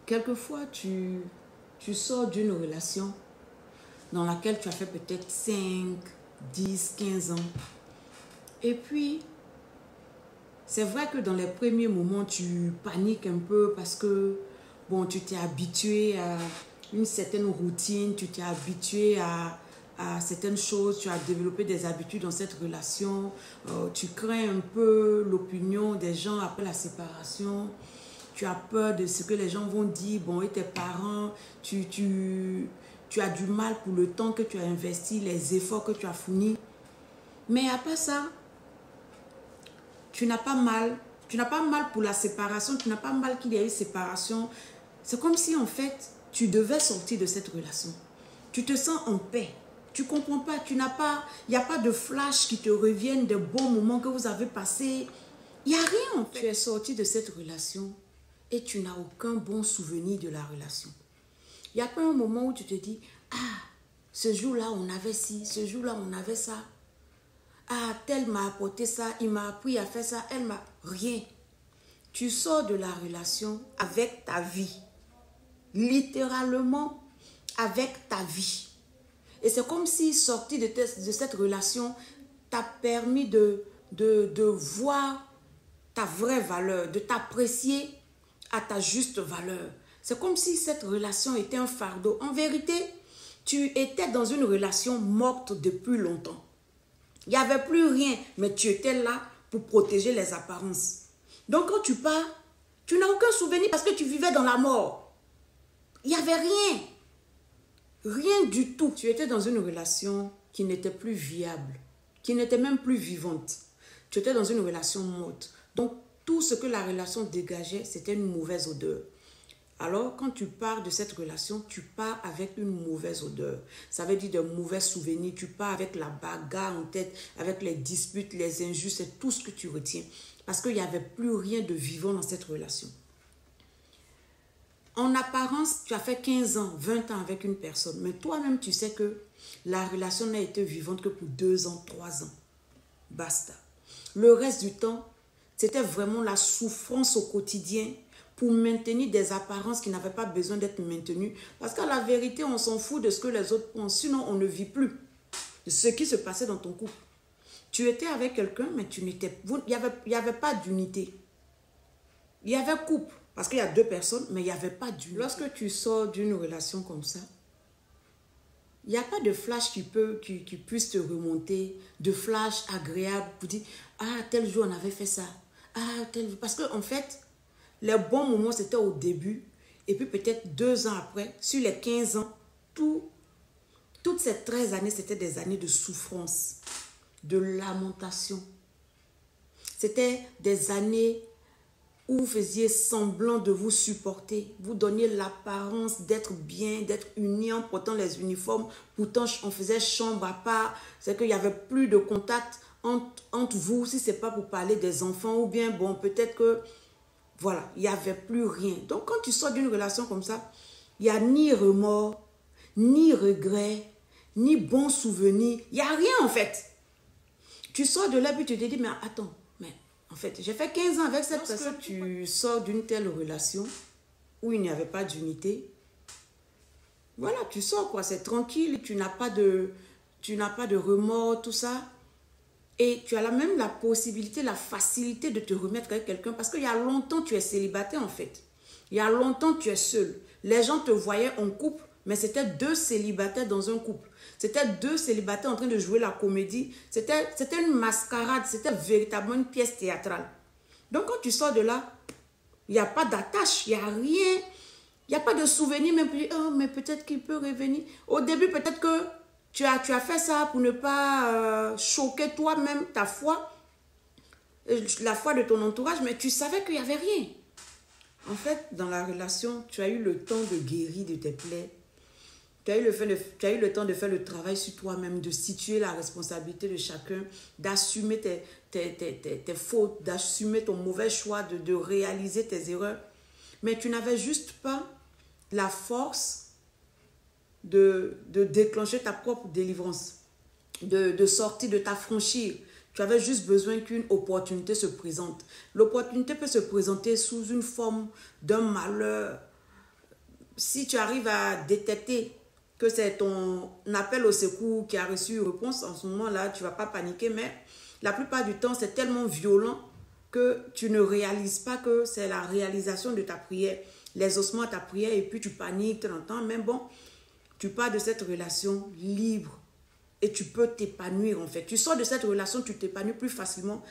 quelquefois, tu sors d'une relation dans laquelle tu as fait peut-être 5, 10, 15 ans. Et puis, c'est vrai que dans les premiers moments, tu paniques un peu parce que, bon, tu t'es habitué à une certaine routine, tu t'es habitué à certaines choses, tu as développé des habitudes dans cette relation, tu crains un peu l'opinion des gens après la séparation, tu as peur de ce que les gens vont dire, bon, et tes parents, tu as du mal pour le temps que tu as investi, les efforts que tu as fournis. Mais après ça, tu n'as pas mal. Tu n'as pas mal pour la séparation, tu n'as pas mal qu'il y ait eu séparation. C'est comme si en fait, tu devais sortir de cette relation. Tu te sens en paix. Tu ne comprends pas, il n'y a pas de flash qui te reviennent des bons moments que vous avez passés. Il n'y a rien en fait. Tu es sorti de cette relation et tu n'as aucun bon souvenir de la relation. Il n'y a pas un moment où tu te dis, ah, ce jour-là on avait ci, ce jour-là on avait ça. Ah, tel m'a apporté ça, il m'a appris à faire ça, elle m'a... Rien. Tu sors de la relation avec ta vie. Littéralement avec ta vie. Et c'est comme si sortir de cette relation t'a permis de voir ta vraie valeur, de t'apprécier à ta juste valeur. C'est comme si cette relation était un fardeau. En vérité, tu étais dans une relation morte depuis longtemps. Il n'y avait plus rien, mais tu étais là pour protéger les apparences. Donc quand tu pars, tu n'as aucun souvenir parce que tu vivais dans la mort. Il n'y avait rien. Rien du tout. Tu étais dans une relation qui n'était plus viable, qui n'était même plus vivante. Tu étais dans une relation morte. Donc tout ce que la relation dégageait, c'était une mauvaise odeur. Alors, quand tu pars de cette relation, tu pars avec une mauvaise odeur. Ça veut dire de mauvais souvenirs. Tu pars avec la bagarre en tête, avec les disputes, les injustes, c'est tout ce que tu retiens. Parce qu'il n'y avait plus rien de vivant dans cette relation. En apparence, tu as fait 15 ans, 20 ans avec une personne. Mais toi-même, tu sais que la relation n'a été vivante que pour 2 ans, 3 ans. Basta. Le reste du temps, c'était vraiment la souffrance au quotidien pour maintenir des apparences qui n'avaient pas besoin d'être maintenues. Parce qu'à la vérité, on s'en fout de ce que les autres pensent. Sinon, on ne vit plus de ce qui se passait dans ton couple. Tu étais avec quelqu'un, mais il n'y avait pas d'unité. Il y avait couple, parce qu'il y a 2 personnes, mais il n'y avait pas d'unité. Lorsque tu sors d'une relation comme ça, il n'y a pas de flash qui puisse te remonter, de flash agréable pour dire « Ah, tel jour, on avait fait ça. Ah, tel jour. » Parce qu'en fait, les bons moments, c'était au début. Et puis peut-être 2 ans après, sur les 15 ans, toutes ces 13 années, c'était des années de souffrance, de lamentation. C'était des années où vous faisiez semblant de vous supporter. Vous donniez l'apparence d'être bien, d'être unis en portant les uniformes. Pourtant, on faisait chambre à part. C'est qu'il n'y avait plus de contact entre vous, si ce n'est pas pour parler des enfants. Ou bien, bon, peut-être que, voilà, il n'y avait plus rien. Donc, quand tu sors d'une relation comme ça, il n'y a ni remords, ni regrets, ni bons souvenirs. Il n'y a rien, en fait. Tu sors de là, puis tu te dis, mais attends, en fait, j'ai fait 15 ans avec cette personne. Lorsque tu sors d'une telle relation où il n'y avait pas d'unité, voilà, tu sors quoi, c'est tranquille, tu n'as pas de remords, tout ça. Et tu as même la possibilité, la facilité de te remettre avec quelqu'un parce qu'il y a longtemps, tu es célibataire en fait. Il y a longtemps, tu es seul. Les gens te voyaient en couple, mais c'était 2 célibataires dans un couple. C'était 2 célibataires en train de jouer la comédie. C'était une mascarade. C'était véritablement une pièce théâtrale. Donc, quand tu sors de là, il n'y a pas d'attache. Il n'y a rien. Il n'y a pas de souvenir. Même oh, mais peut-être qu'il peut revenir. Au début, peut-être que tu as fait ça pour ne pas choquer toi-même ta foi. La foi de ton entourage. Mais tu savais qu'il n'y avait rien. En fait, dans la relation, tu as eu le temps de guérir de tes plaies. Tu as eu le temps de faire le travail sur toi-même, de situer la responsabilité de chacun, d'assumer tes fautes, d'assumer ton mauvais choix, de réaliser tes erreurs. Mais tu n'avais juste pas la force de déclencher ta propre délivrance, de sortir, de t'affranchir. Tu avais juste besoin qu'une opportunité se présente. L'opportunité peut se présenter sous une forme d'un malheur, si tu arrives à détecter que c'est ton appel au secours qui a reçu une réponse, en ce moment-là, tu ne vas pas paniquer, mais la plupart du temps, c'est tellement violent que tu ne réalises pas que c'est la réalisation de ta prière, l'exaucement de ta prière, et puis tu paniques, tu l'entends, mais bon, tu pars de cette relation libre et tu peux t'épanouir en fait. Tu sors de cette relation, tu t'épanouis plus facilement